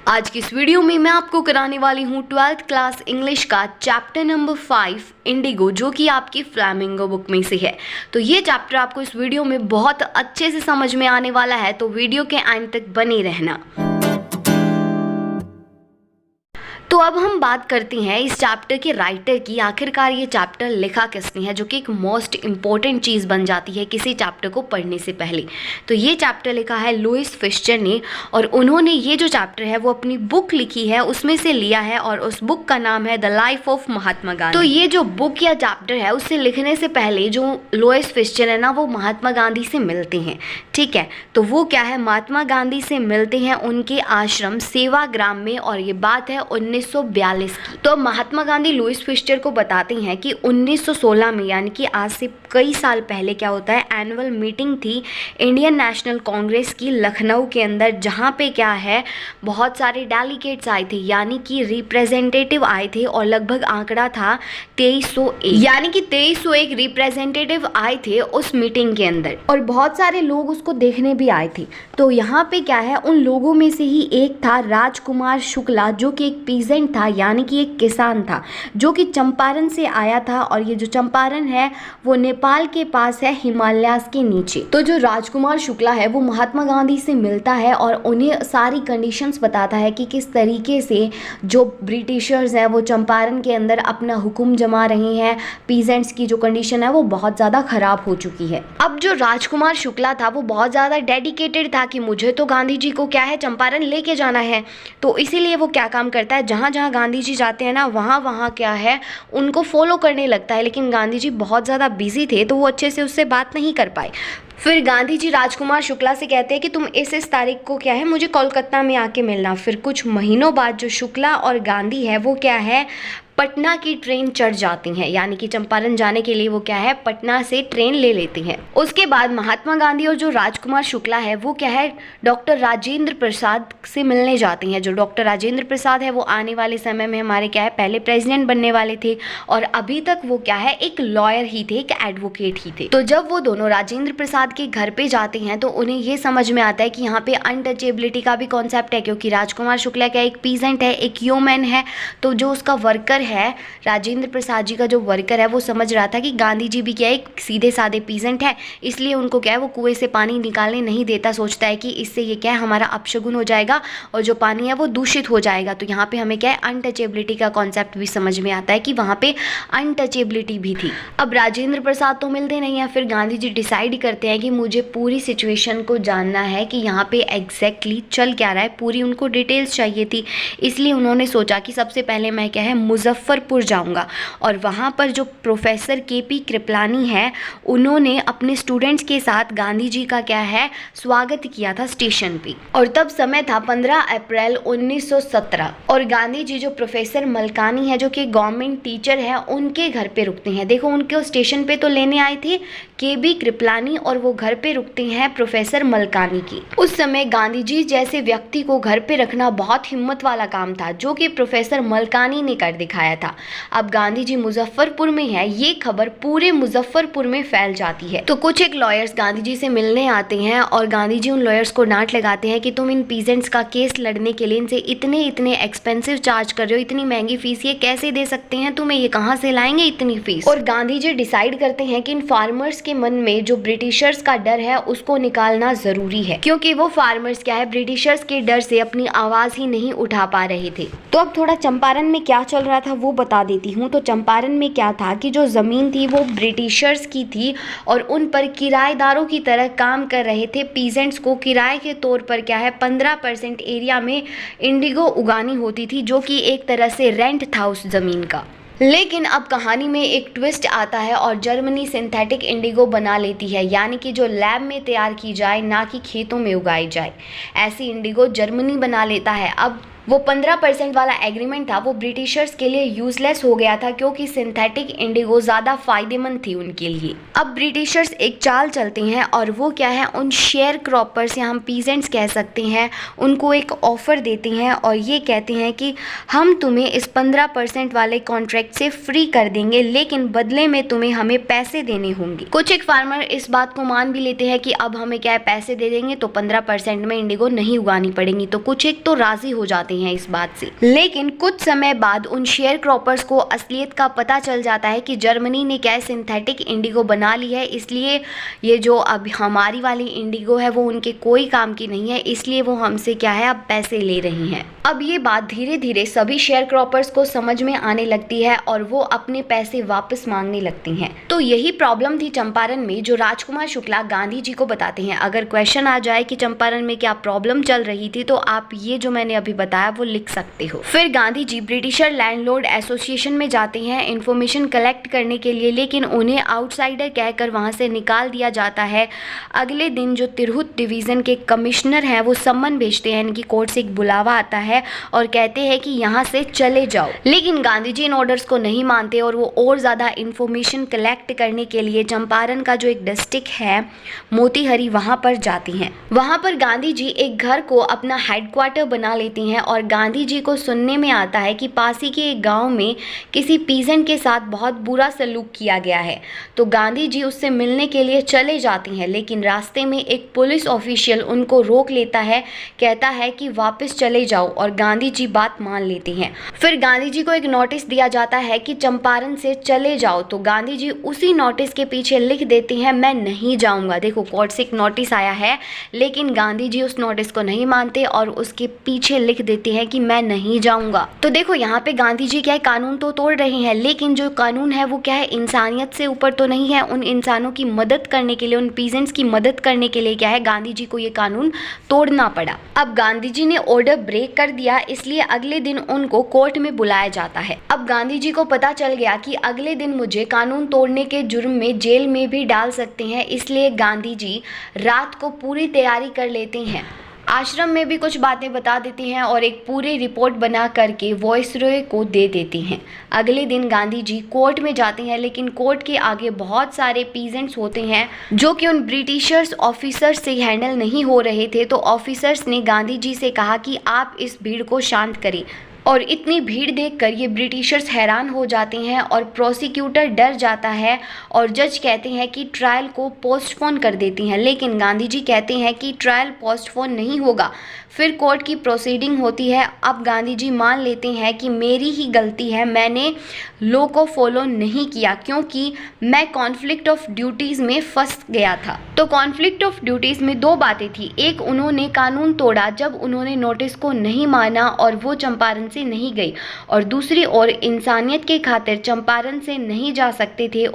आज की इस वीडियो में मैं आपको कराने वाली हूँ 12th क्लास इंग्लिश का चैप्टर नंबर 5 इंडिगो, जो कि आपकी फ्लैमिंगो बुक में से है। तो ये चैप्टर आपको इस वीडियो में बहुत अच्छे से समझ में आने वाला है, तो वीडियो के एंड तक बने रहना। तो अब हम बात करते हैं इस चैप्टर के राइटर की। आखिरकार ये चैप्टर लिखा किसने है, जो कि एक मोस्ट इम्पॉर्टेंट चीज़ बन जाती है किसी चैप्टर को पढ़ने से पहले। तो ये चैप्टर लिखा है लुईस फिशर ने, और उन्होंने ये जो चैप्टर है वो अपनी बुक लिखी है उसमें से लिया है, और उस बुक का नाम है the life of Mahatma Gandhi. तो ये जो बुक या चैप्टर है उससे लिखने से पहले जो लुईस फिशर है ना, वो महात्मा गांधी से मिलते हैं। ठीक है, तो वो क्या है, महात्मा गांधी से मिलते हैं उनके आश्रम सेवाग्राम में, और ये बात है 1942 की। तो महात्मा गांधी लुईस फिशर को बताते हैं कि 1916 में, यानी कि आज से कई साल पहले क्या होता है, एनुअल मीटिंग थी इंडियन नेशनल कांग्रेस की लखनऊ के अंदर, जहाँ पे क्या है बहुत सारे डेलीगेट्स आए थे, यानी कि रिप्रेजेंटेटिव आए थे, और लगभग आंकड़ा था 2301, यानी कि 2301 रिप्रेजेंटेटिव आए थे उस मीटिंग के अंदर, और बहुत सारे लोग उसको देखने भी आए थे। तो यहाँ पे क्या है, उन लोगों में से ही एक था राजकुमार शुक्ला, जो कि एक पीजेंट था, यानी कि एक किसान था, जो कि चंपारण से आया था, और ये जो चंपारण है वो नेपाल के पास है, हिमालयास के नीचे। तो जो राजकुमार शुक्ला है वो महात्मा गांधी से मिलता है और उन्हें सारी कंडीशंस बताता है कि किस तरीके से जो ब्रिटिशर्स हैं वो चंपारण के अंदर अपना हुक्म जमा रहे हैं, पीजेंट्स की जो कंडीशन है वो बहुत ज़्यादा ख़राब हो चुकी है। अब जो राजकुमार शुक्ला था वो बहुत ज़्यादा डेडिकेटेड था कि मुझे तो गांधी जी को क्या है, चंपारण लेके जाना है। तो इसीलिए वो क्या काम करता है, जहाँ जहाँ गांधी जी जाते हैं ना, वहाँ वहाँ क्या है उनको फॉलो करने लगता है। लेकिन गांधी जी बहुत ज़्यादा बिजी थे, तो वो अच्छे से उससे बात नहीं कर पाए। फिर गांधी जी राजकुमार शुक्ला से कहते हैं कि तुम इस तारीख को क्या है मुझे कोलकाता में आके मिलना। फिर कुछ महीनों बाद जो शुक्ला और गांधी है वो क्या है, पटना की ट्रेन चढ़ जाती हैं, यानी कि चंपारण जाने के लिए वो क्या है, पटना से ट्रेन ले लेती हैं। उसके बाद महात्मा गांधी और जो राजकुमार शुक्ला है वो क्या है, डॉक्टर राजेंद्र प्रसाद से मिलने जाती हैं। जो डॉक्टर राजेंद्र प्रसाद है वो आने वाले समय में हमारे क्या है, पहले प्रेसिडेंट बनने वाले थे, और अभी तक वो क्या है, एक लॉयर ही थे, एक एडवोकेट ही थे। तो जब वो दोनों राजेंद्र प्रसाद के घर पे जाते हैं तो उन्हें ये समझ में आता है कि यहाँ पे अनटचेबिलिटी का भी कॉन्सेप्ट है, क्योंकि राजकुमार शुक्ला क्या एक पीजेंट है, एक ह्यूमन है। तो जो उसका वर्कर है, राजेंद्र प्रसाद जी का जो वर्कर है, वो समझ रहा था कि गांधी जी भी क्या एक सीधे साधे पीजेंट है, इसलिए उनको क्या है वो कुएं से पानी निकालने नहीं देता। सोचता है कि इससे ये क्या है, हमारा अपशगुन हो जाएगा और जो पानी है वो दूषित हो जाएगा। तो यहाँ पे हमें क्या है, अनटचेबिलिटी का कॉन्सेप्ट भी समझ में आता है कि वहाँ पे अनटचेबिलिटी भी थी। अब राजेंद्र प्रसाद तो मिलते नहीं है, फिर गांधी जी डिसाइड करते हैं कि मुझे पूरी सिचुएशन को जानना है कि यहाँ पे एग्जैक्टली चल क्या रहा है, पूरी उनको डिटेल्स चाहिए थी। इसलिए उन्होंने सोचा कि सबसे पहले मैं क्या है, मुजफ्फरपुर जाऊंगा, और वहां पर जो प्रोफेसर केपी कृपलानी है उन्होंने अपने स्टूडेंट्स के साथ गांधी जी का क्या है, स्वागत किया था स्टेशन पे। और तब समय था 15 अप्रैल 1917, और गांधी जी जो प्रोफेसर मलकानी है, जो कि गवर्नमेंट टीचर है, उनके घर पे रुकते हैं। देखो, उनके स्टेशन पे तो लेने आए थे केबी कृपलानी, और वो घर पे रुकते हैं प्रोफेसर मलकानी की। उस समय गांधी जी जैसे व्यक्ति को घर पे रखना बहुत हिम्मत वाला काम था, जो कि प्रोफेसर मलकानी ने कर दिखाया था। अब गांधी जी मुजफ्फरपुर में है, ये खबर पूरे मुजफ्फरपुर में फैल जाती है। तो कुछ एक लॉयर्स गांधी जी से मिलने आते हैं, और गांधी जी उन लॉयर्स को डांट लगाते हैं कि तुम इन पीजेंट्स का केस लड़ने के लिए इनसे इतने एक्सपेंसिव चार्ज कर रहे हो, इतनी महंगी फीस ये कैसे दे सकते हैं तुम्हें, ये कहाँ से लाएंगे इतनी फीस। और गांधी जी डिसाइड करते हैं कि इन फार्मर्स के मन में जो ब्रिटिशर्स का डर है उसको निकालना जरूरी है, क्योंकि वो फार्मर्स क्या है, ब्रिटिशर्स के डर से अपनी आवाज ही नहीं उठा पा रहे थे। तो अब थोड़ा चंपारण में क्या चल रहा था वो बता देती हूँ। तो चंपारण में क्या था कि जो ज़मीन थी वो ब्रिटिशर्स की थी, और उन पर किराएदारों की तरह काम कर रहे थे। पीजेंट्स को किराए के तौर पर क्या है 15% एरिया में इंडिगो उगानी होती थी, जो कि एक तरह से रेंट था उस ज़मीन का। लेकिन अब कहानी में एक ट्विस्ट आता है, और जर्मनी सिंथेटिक इंडिगो बना लेती है, यानी कि जो लैब में तैयार की जाए, ना कि खेतों में उगाई जाए, ऐसी इंडिगो जर्मनी बना लेता है। अब वो 15% वाला एग्रीमेंट था वो ब्रिटिशर्स के लिए यूजलेस हो गया था, क्योंकि सिंथेटिक इंडिगो ज़्यादा फायदेमंद थी उनके लिए। अब ब्रिटिशर्स एक चाल चलते हैं, और वो क्या है, उन शेयर क्रॉपर्स या हम पीजेंट्स कह सकते हैं, उनको एक ऑफ़र देते हैं, और ये कहते हैं कि हम तुम्हें इस 15% वाले कॉन्ट्रैक्ट से फ्री कर देंगे, लेकिन बदले में तुम्हें हमें पैसे देने होंगे। कुछ एक फार्मर इस बात को मान भी लेते हैं कि अब हमें क्या है, पैसे दे देंगे तो 15% में इंडिगो नहीं उगानी पड़ेंगी। तो कुछ एक तो राज़ी हो जाते जाते हैं इस बात से। लेकिन कुछ समय बाद उन शेयर क्रॉपर्स को असलियत का पता चल जाता है कि जर्मनी ने क्या सिंथेटिक इंडिगो बना ली है, इसलिए ये जो अब हमारी वाली इंडिगो है वो उनके कोई काम की नहीं है, इसलिए वो हमसे क्या है अब पैसे ले रही हैं। अब ये बात धीरे धीरे सभी शेयर क्रॉपर्स को समझ में आने लगती है और वो अपने पैसे वापस मांगने लगती हैं। तो यही प्रॉब्लम थी चंपारण में, जो राजकुमार शुक्ला गांधी जी को बताते हैं। अगर क्वेश्चन आ जाए कि चंपारण में क्या प्रॉब्लम चल रही थी तो आप ये जो मैंने अभी बताया वो लिख सकते हो। फिर Gandhi ji britisher landlord association में जाते हैं इंफॉर्मेशन कलेक्ट करने के लिए, लेकिन उन्हें आउटसाइडर कहकर वहां से निकाल दिया जाता है। अगले दिन जो तिरहुत डिवीजन के कमिश्नर हैं वो सम्मन भेजते हैं, इनकी कोर्ट से एक बुलावा आता है और कहते हैं कि यहाँ से चले जाओ। लेकिन गांधी जी इन ऑर्डर्स को नहीं मानते और वो और ज़्यादा इंफॉर्मेशन कलेक्ट करने के लिए चंपारण का जो एक डिस्ट्रिक्ट है मोतीहारी वहाँ पर जाती हैं। वहाँ पर गांधी जी एक घर को अपना हेडक्वार्टर बना लेती हैं और गांधी जी को सुनने में आता है कि पास ही के एक गाँव में किसी पीजेंट के साथ बहुत बुरा सलूक किया गया है। तो गांधी जी उससे मिलने के लिए चले जाती हैं, लेकिन रास्ते में एक पुलिस ऑफिशियल उनको रोक लेता है, कहता है कि वापस चले जाओ, और गांधी जी बात मान लेती हैं। फिर गांधी जी को एक नोटिस दिया जाता है कि चंपारण से चले जाओ, तो गांधी जी उसी नोटिस के पीछे लिख देती हैं मैं नहीं जाऊंगा। देखो कोर्ट से एक नोटिस आया है, लेकिन गांधी जी उस नोटिस को नहीं मानते और उसके पीछे लिख देते हैं कि मैं नहीं जाऊंगा। तो देखो यहाँ पे गांधी जी क्या है, कानून तो तोड़ रहे हैं, लेकिन जो कानून है वो क्या है, इंसानियत से ऊपर तो नहीं है। उन इंसानों की मदद करने के लिए, उन पीजेंट्स की मदद करने के लिए क्या है, गांधी जी को ये कानून तोड़ना पड़ा। अब गांधी जी ने ऑर्डर ब्रेक कर दिया, इसलिए अगले दिन उनको कोर्ट में बुलाया जाता है। अब गांधी जी को पता चल गया कि अगले दिन मुझे कानून तोड़ने के जुर्म में जेल में भी डाल सकते हैं, इसलिए गांधी जी रात को पूरी तैयारी कर लेते हैं। आश्रम में भी कुछ बातें बता देती हैं और एक पूरी रिपोर्ट बना करके वॉइसरॉय को दे देती हैं। अगले दिन गांधी जी कोर्ट में जाते हैं, लेकिन कोर्ट के आगे बहुत सारे पीजेंट्स होते हैं जो कि उन ब्रिटिशर्स ऑफिसर्स से हैंडल नहीं हो रहे थे। तो ऑफिसर्स ने गांधी जी से कहा कि आप इस भीड़ को शांत करें, और इतनी भीड़ देखकर ये ब्रिटिशर्स हैरान हो जाते हैं और प्रोसिक्यूटर डर जाता है और जज कहते हैं कि ट्रायल को पोस्टपोन कर देती हैं। लेकिन गांधी जी कहते हैं कि ट्रायल पोस्टपोन नहीं होगा। फिर कोर्ट की प्रोसीडिंग होती है। अब गांधी जी मान लेते हैं कि मेरी ही गलती है, मैंने लॉ को फॉलो नहीं किया क्योंकि मैं कॉन्फ्लिक्ट ऑफ ड्यूटीज़ में फंस गया था। तो कॉन्फ्लिक्ट ऑफ ड्यूटीज़ में दो बातें थी, एक उन्होंने कानून तोड़ा जब उन्होंने नोटिस को नहीं माना और वो चंपारण से नहीं गई, और दूसरी ओर इंसानियत के खातिर चंपारण से नहीं जा सकते थे,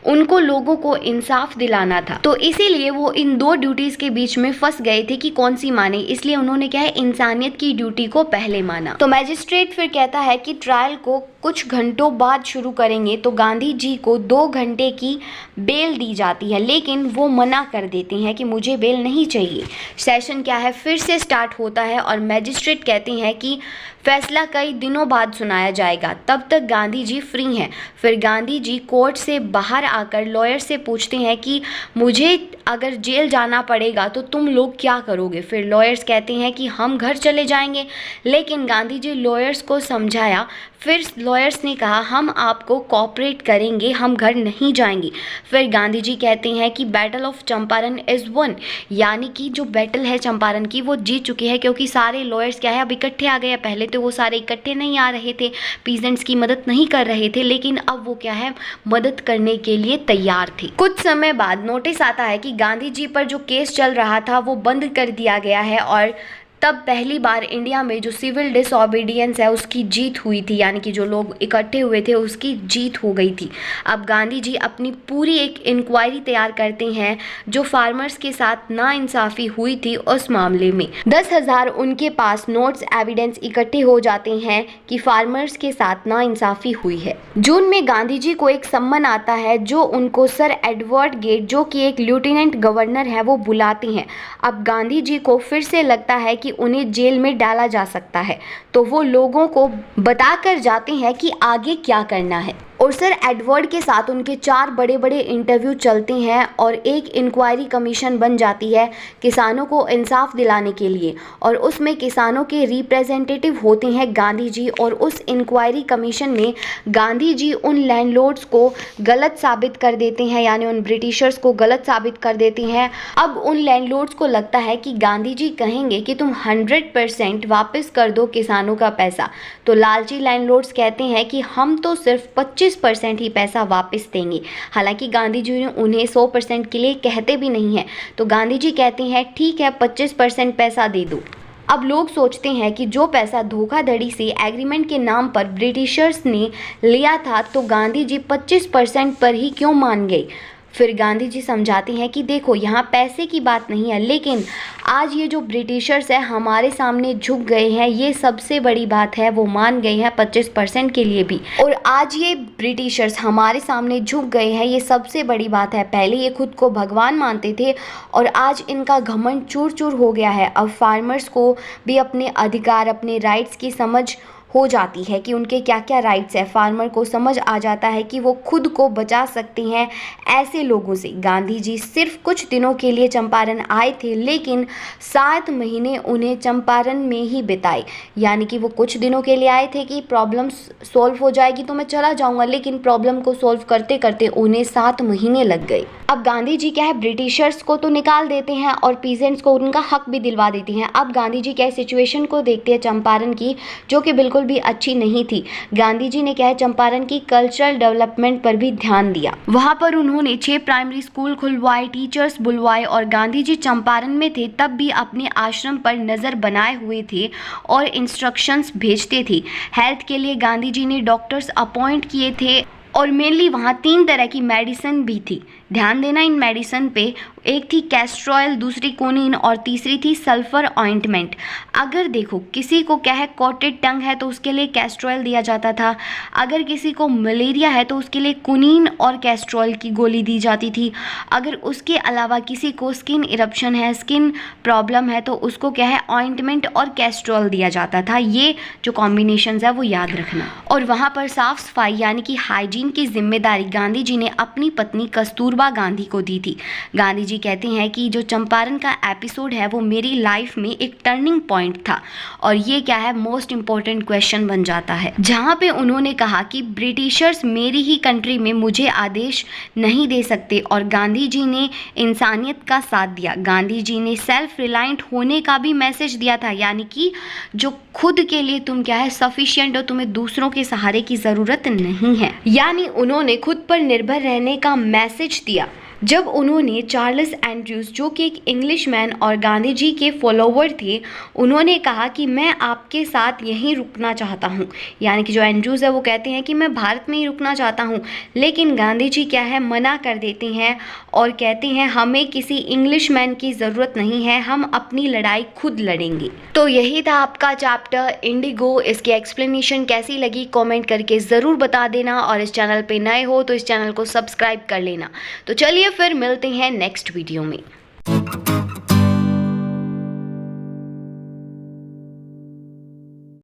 उनको लोगों को इंसाफ दिलाना था। तो इसीलिए वो इन दो ड्यूटीज़ के बीच में फंस गए थे कि कौन सी माने, इसलिए उन्होंने क्या है, इंसानियत की ड्यूटी को पहले माना। तो मैजिस्ट्रेट फिर कहता है कि ट्रायल को कुछ घंटों बाद शुरू करेंगे। तो गांधी जी को 2 घंटे की बेल दी जाती है, लेकिन वो मना कर देती हैं कि मुझे बेल नहीं चाहिए। सेशन क्या है, फिर से स्टार्ट होता है और मैजिस्ट्रेट कहते हैं कि फैसला कई दिनों बाद सुनाया जाएगा, तब तक गांधी जी फ्री हैं। फिर गांधी जी कोर्ट से बाहर आकर लॉयर से पूछते हैं कि मुझे अगर जेल जाना पड़ेगा तो तुम लोग क्या करोगे। फिर लॉयर्स कहते हैं कि हम घर चले जाएंगे, लेकिन गांधी जी लॉयर्स को समझाया। फिर लॉयर्स ने कहा हम आपको कोऑपरेट करेंगे, हम घर नहीं जाएंगे। फिर गांधी जी कहते हैं कि battle of Champaran is one, यानी कि जो बैटल है चंपारण की वो जीत चुके हैं, क्योंकि सारे लॉयर्स क्या है अब इकट्ठे आ गए। पहले तो वो सारे इकट्ठे नहीं आ रहे थे, पीजेंट्स की मदद नहीं कर रहे थे, लेकिन अब वो क्या है मदद करने के लिए तैयार थे। कुछ समय बाद नोटिस आता है कि गांधी जी पर जो केस चल रहा था वो बंद कर दिया गया है, और तब पहली बार इंडिया में जो सिविल डिसओबीडियंस है उसकी जीत हुई थी, यानी कि जो लोग इकट्ठे हुए थे उसकी जीत हो गई थी। अब गांधी जी अपनी पूरी एक इंक्वायरी तैयार करते हैं जो फार्मर्स के साथ नाइंसाफ़ी हुई थी उस मामले में। 10,000 उनके पास नोट्स एविडेंस इकट्ठे हो जाते हैं कि फार्मर्स के साथ नाइंसाफ़ी हुई है। जून में गांधी जी को एक सम्मन आता है जो उनको सर एडवर्ड गेट, जो कि एक लेफ्टिनेंट गवर्नर है, वो बुलाते हैं। अब गांधी जी को फिर से लगता है कि उन्हें जेल में डाला जा सकता है, तो वो लोगों को बताकर जाते हैं कि आगे क्या करना है। और सर एडवर्ड के साथ उनके 4 बड़े बड़े इंटरव्यू चलते हैं और एक इंक्वायरी कमीशन बन जाती है किसानों को इंसाफ दिलाने के लिए, और उसमें किसानों के रिप्रेजेंटेटिव होते हैं गांधी जी। और उस इंक्वायरी कमीशन में गांधी जी उन लैंडलॉर्ड्स को गलत साबित कर देते हैं, यानी उन ब्रिटिशर्स को गलत साबित कर देते हैं। अब उन लैंडलॉर्ड्स को लगता है कि गांधी जी कहेंगे कि तुम 100% वापस कर दो किसानों का पैसा, तो लालची लैंडलॉर्ड्स कहते हैं कि हम तो सिर्फ 25% ही पैसा वापस देंगे। हालांकि गांधी जी ने उन्हें 100% के लिए कहते भी नहीं हैं, तो गांधी जी कहते हैं ठीक है 25% पैसा दे दो। अब लोग सोचते हैं कि जो पैसा धोखाधड़ी से एग्रीमेंट के नाम पर ब्रिटिशर्स ने लिया था, तो गांधी जी 25% पर ही क्यों मान गए। फिर गांधी जी समझाते हैं कि देखो यहाँ पैसे की बात नहीं है, लेकिन आज ये जो ब्रिटिशर्स है हमारे सामने झुक गए हैं, ये सबसे बड़ी बात है। वो मान गए हैं 25% के लिए भी, और आज ये ब्रिटिशर्स हमारे सामने झुक गए हैं, ये सबसे बड़ी बात है। पहले ये खुद को भगवान मानते थे और आज इनका घमंड चूर चूर हो गया है। अब फार्मर्स को भी अपने अधिकार, अपने राइट्स की समझ हो जाती है कि उनके क्या क्या राइट्स है। फार्मर को समझ आ जाता है कि वो खुद को बचा सकते हैं ऐसे लोगों से। गांधी जी सिर्फ कुछ दिनों के लिए चंपारण आए थे, लेकिन 7 महीने उन्हें चंपारण में ही बिताए। यानी कि वो कुछ दिनों के लिए आए थे कि प्रॉब्लम सॉल्व हो जाएगी तो मैं चला जाऊंगा, लेकिन प्रॉब्लम को सॉल्व करते करते उन्हें 7 महीने लग गए। अब गांधी जी क्या है, ब्रिटिशर्स को तो निकाल देते हैं और पीजेंट्स को उनका हक भी दिलवा देते हैं। अब गांधी जी क्या सिचुएशन को देखते हैं चंपारण की, जो कि बिल्कुल भी अच्छी नहीं थी। गांधी जी ने क्या है चंपारण की कल्चरल डेवलपमेंट पर भी ध्यान दिया। वहां पर उन्होंने 6 प्राइमरी स्कूल खुलवाए, टीचर्स बुलवाए, और गांधी जी चंपारण में थे तब भी अपने आश्रम पर नजर बनाए हुए थे और इंस्ट्रक्शंस भेजते थे। हेल्थ के लिए गांधी जी ने डॉक्टर्स अपॉइंट किए थे, और मेनली वहाँ 3 तरह की मेडिसिन भी थी। ध्यान देना इन मेडिसिन पे, एक थी कैस्टर ऑयल, दूसरी कोनीन और तीसरी थी सल्फर ऑइंटमेंट। अगर देखो किसी को क्या है कॉटेड टंग है तो उसके लिए कैस्टर ऑयल दिया जाता था, अगर किसी को मलेरिया है तो उसके लिए कोनीन और कैस्टर ऑयल की गोली दी जाती थी, अगर उसके अलावा किसी को स्किन इरप्शन है, स्किन प्रॉब्लम है, तो उसको क्या है ऑइंटमेंट और कैस्टर ऑयल दिया जाता था। ये जो कॉम्बिनेशंस है वो याद रखना। और वहाँ पर साफ सफाई यानी कि हाइजीन की जिम्मेदारी गांधी जी ने अपनी पत्नी कस्तूरबा गांधी को दी थी। गांधी जी कहते हैं कि जो चंपारण का एपिसोड है वो मेरी लाइफ में एक टर्निंग पॉइंट था, और ये क्या है मोस्ट इम्पोर्टेंट क्वेश्चन बन जाता है, जहाँ पे उन्होंने कहा कि ब्रिटिशर्स मेरी ही कंट्री में मुझे आदेश नहीं दे सकते, और गांधी जी ने इंसानियत का साथ दिया। गांधी जी ने सेल्फ रिलायंट होने का भी मैसेज दिया था, यानी कि जो खुद के लिए तुम क्या है सफिशिएंट हो, तुम्हें दूसरों के सहारे की ज़रूरत नहीं है। यानी उन्होंने खुद पर निर्भर रहने का मैसेज दिया। जब उन्होंने चार्ल्स एंड्रयूज, जो कि एक इंग्लिशमैन और गांधी जी के फॉलोवर थे, उन्होंने कहा कि मैं आपके साथ यहीं रुकना चाहता हूं। यानी कि जो एंड्रयूज है वो कहते हैं कि मैं भारत में ही रुकना चाहता हूं, लेकिन गांधी जी क्या है मना कर देते हैं और कहते हैं हमें किसी इंग्लिशमैन की ज़रूरत नहीं है, हम अपनी लड़ाई खुद लड़ेंगे। तो यही था आपका चैप्टर इंडिगो। इसकी एक्सप्लेनेशन कैसी लगी कमेंट करके ज़रूर बता देना, और इस चैनल पे नए हो तो इस चैनल को सब्सक्राइब कर लेना। तो चलिए फिर मिलते हैं नेक्स्ट वीडियो में।